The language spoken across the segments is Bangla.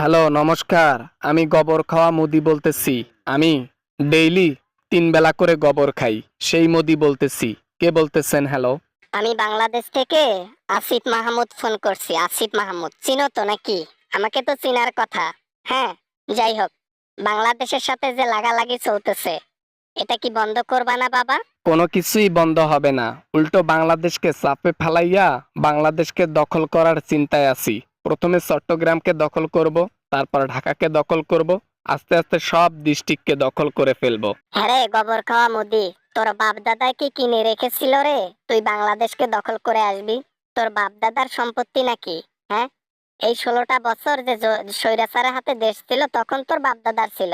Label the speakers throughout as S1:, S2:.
S1: হ্যালো, নমস্কার। আমি গোবর খাওয়া মোদি বলতেছি। আমি ডেইলি ৩ বেলা করে গোবর খাই। সেই মোদি বলতেছি। কে বলতেছেন? হ্যালো?
S2: আমি বাংলাদেশ থেকে আসিফ মাহমুদ ফোন করছি। আসিফ মাহমুদ চিনো তো নাকি? আমাকে তো চিনার কথা। হ্যাঁ, যাই হোক, বাংলাদেশের সাথে যে লাগালাগি চলতেছে, এটা কি বন্ধ করবা না বাবা?
S1: কোনো কিছুই বন্ধ হবে না। উল্টো বাংলাদেশকে চাপে ফেলাইয়া বাংলাদেশকে দখল করার চিন্তায় আছি। প্রথমে চট্টগ্রামকে দখল করব, তারপর ঢাকাকে দখল করব, আস্তে আস্তে সব ডিস্ট্রিক্টকে দখল করে ফেলবো।
S2: হ্যাঁ রে গোবর খাওয়া মোদি, তোর বাপ দাদাই কি কিনে রেখেছিল রে তুই বাংলাদেশকে দখল করে আসবি? তোর বাপ দাদার সম্পত্তি নাকি? হ্যাঁ, এই 16টা বছর যে স্বৈরাচারের হাতে দেশ ছিল তখন তোর বাপ দাদার ছিল।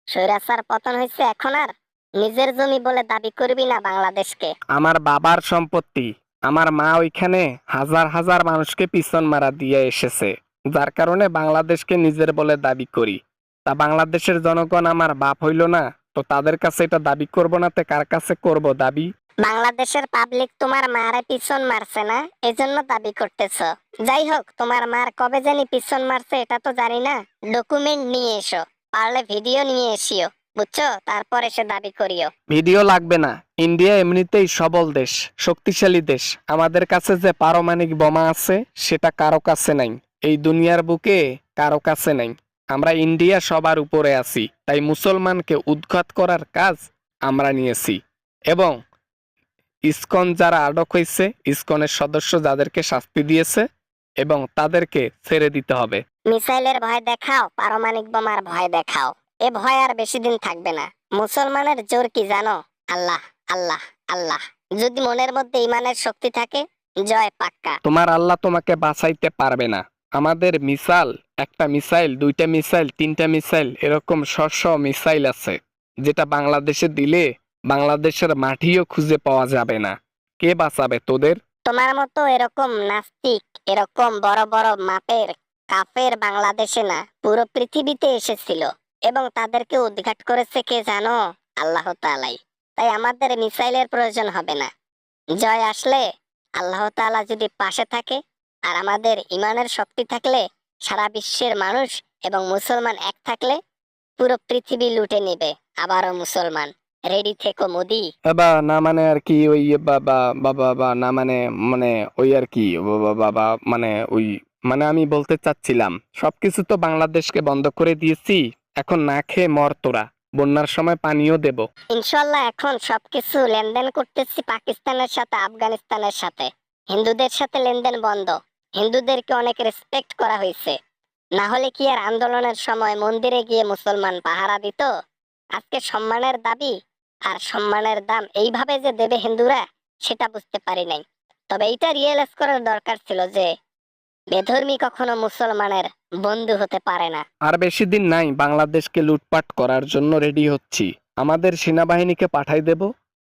S2: স্বৈরাচার পতন হয়েছে, এখন আর নিজের জমি বলে দাবি করবি না বাংলাদেশকে।
S1: আমার বাবার সম্পত্তি। আমার মা ওইখানে হাজার হাজার মানুষকে পিছন মারা দিয়ে এসেছে, যার কারণে বাংলাদেশকে নিজের বলে দাবি করি। তা বাংলাদেশের জনগণ আমার বাপ হইল না, তো তাদের কাছে এটা দাবি করব না, তে কার কাছে করব দাবি?
S2: বাংলাদেশের পাবলিক তোমার মারে পিছন মারছে না, এজন্য দাবি করতেছ। যাই হোক, তোমার মার কবে জানি পিছন মারছে এটা তো জানি না। ডকুমেন্ট নিয়ে এসো, পারলে ভিডিও নিয়ে এসিও, বুঝছো? তারপর এসে দাবি করিও।
S1: ভিডিও লাগবে না। ইন্ডিয়া এমনিতেই সবল দেশ, শক্তিশালী দেশ। আমাদের কাছে যে পারমাণবিক বোমা আছে সেটা কারো কাছে নাই। এই দুনিয়ার বুকে কারো কাছে নাই। আমরা ইন্ডিয়া সবার উপরে আছি, তাই মুসলমানকে উৎখাত করার কাজ আমরা নিয়েছি। এবং ইসকন যারা আটক হয়েছে, ইসকনের সদস্য যাদেরকে শাস্তি দিয়েছে, এবং তাদেরকে ছেড়ে দিতে হবে।
S2: মিসাইলের ভয় দেখাও, পারমাণবিক বোমার ভয় দেখাও, এ ভয় আর বেশি দিন থাকবে না। মুসলমানের জোর কি জানো? আল্লাহ, আল্লাহ, আল্লাহ। যদি মনের মধ্যে ইমানের শক্তি থাকে, জয় পাক্কা।
S1: তোমার আল্লাহ তোমাকে বাঁচাইতে পারবে না। আমাদের মিসাইল, একটা মিসাইল, দুইটা মিসাইল, তিনটা মিসাইল, এরকম শ মিসাইল আছে, যেটা বাংলাদেশে দিলে বাংলাদেশের মাটিও খুঁজে পাওয়া যাবে না। কে বাঁচাবে তোদের?
S2: তোমার মতো এরকম নাস্তিক, এরকম বড় বড় মাপের কাফের বাংলাদেশে না, পুরো পৃথিবীতে এসেছিল, এবং তাদেরকে উদ্ঘাট করেছে কে জানো? আল্লাহ তাআলাই। তাই আমাদের মিসাইলের প্রয়োজন হবে না। জয় আসলে, আল্লাহ তাআলা যদি পাশে থাকে আর আমাদের ইমানের শক্তি থাকলে, সারা বিশ্বের মানুষ এবং মুসলমান এক থাকলে পুরো পৃথিবী লুটে নেবে আবারও মুসলমান। রেডি থেকো মোদি।
S1: বাবা না, মানে আর কি ওই বাবা বাবা বা না, মানে মানে ওই আর কি বাবা বাবা, মানে ওই, মানে আমি বলতে চাচ্ছিলাম সবকিছু তো বাংলাদেশকে বন্ধ করে দিয়েছি। এখন না খেয়ে মর তোরা। বন্যার সময় পানিও দেব।
S2: ইনশাল্লাহ এখন সবকিছু লেনদেন করতেছি পাকিস্তানের সাথে, আফগানিস্তানের সাথে। হিন্দুদের সাথে লেনদেন বন্ধ। হিন্দুদেরকে অনেক রেসপেক্ট করা হয়েছে। না হলে কি আর আন্দোলনের সময় মন্দিরে গিয়ে মুসলমান পাহারা দিত? আজকে সম্মানের দাবি আর সম্মানের দাম এইভাবে যে দেবে হিন্দুরা, সেটা বুঝতে পারি নাই। তবে এইটা রিয়েলাইজ করার দরকার ছিল যে বেধর্মী কখনো মুসলমানের বন্ধু হতে পারে না।
S1: আর বেশি দিন নাই, বাংলাদেশকে লুটপাট করার জন্য রেডি হচ্ছি। আমাদের সেনাবাহিনীকে পাঠাই দেব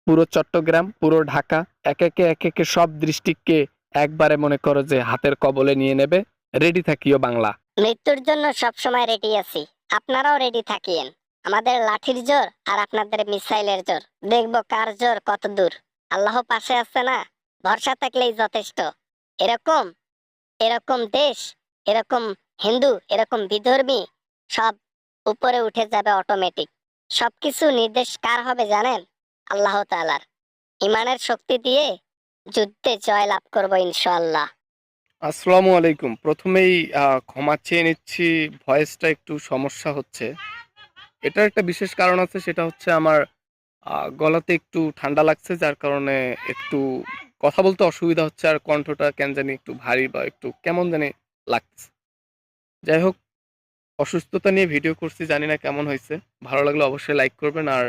S1: পুরো চট্টগ্রাম, পুরো ঢাকা, এক একে সব ডিস্ট্রিক্টকে একবারে মনে করো যে হাতের কবলে নিয়ে নেবে। রেডি থাকিও বাংলা।
S2: মৃত্যুর জন্য সবসময় রেডি আছি, আপনারাও রেডি থাকিয়েন। আমাদের লাঠির জোর আর আপনাদের মিসাইলের জোর, দেখবো কার জোর কত দূর। আল্লাহ পাশে আছে না, ভরসা থাকলেই যথেষ্ট। এরকম এরকম দেশ, এরকম হিন্দু, এরকম বিধর্মী সব উপরে উঠে যাবে অটোমেটিক। সবকিছু নির্দেশ কার হবে জানেন? আল্লাহ তাআলার। ইমানের শক্তি দিয়ে যুদ্ধে জয় লাভ করবো ইনশাআল্লাহ।
S1: আসসালামু আলাইকুম। প্রথমেই ক্ষমা চেয়ে নিচ্ছি, ভয়েসটা একটু সমস্যা হচ্ছে। এটার একটা বিশেষ কারণ আছে, সেটা হচ্ছে আমার গলাতে একটু ঠান্ডা লাগছে, যার কারণে একটু কথা বলতে অসুবিধা হচ্ছে, আর কণ্ঠটা কেন জানি একটু ভারী বা একটু কেমন জানি লাগছে। যাই হোক, অসুস্থতা নিয়ে ভিডিও করছি, জানি না কেমন হয়েছে। ভালো লাগলে অবশ্যই লাইক করবেন, আর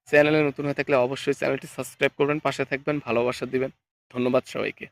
S1: চ্যানেলে নতুন হয়ে থাকলে অবশ্যই চ্যানেলটি সাবস্ক্রাইব করবেন, পাশে থাকবেন, ভালোবাসা দিবেন। ধন্যবাদ সবাইকে।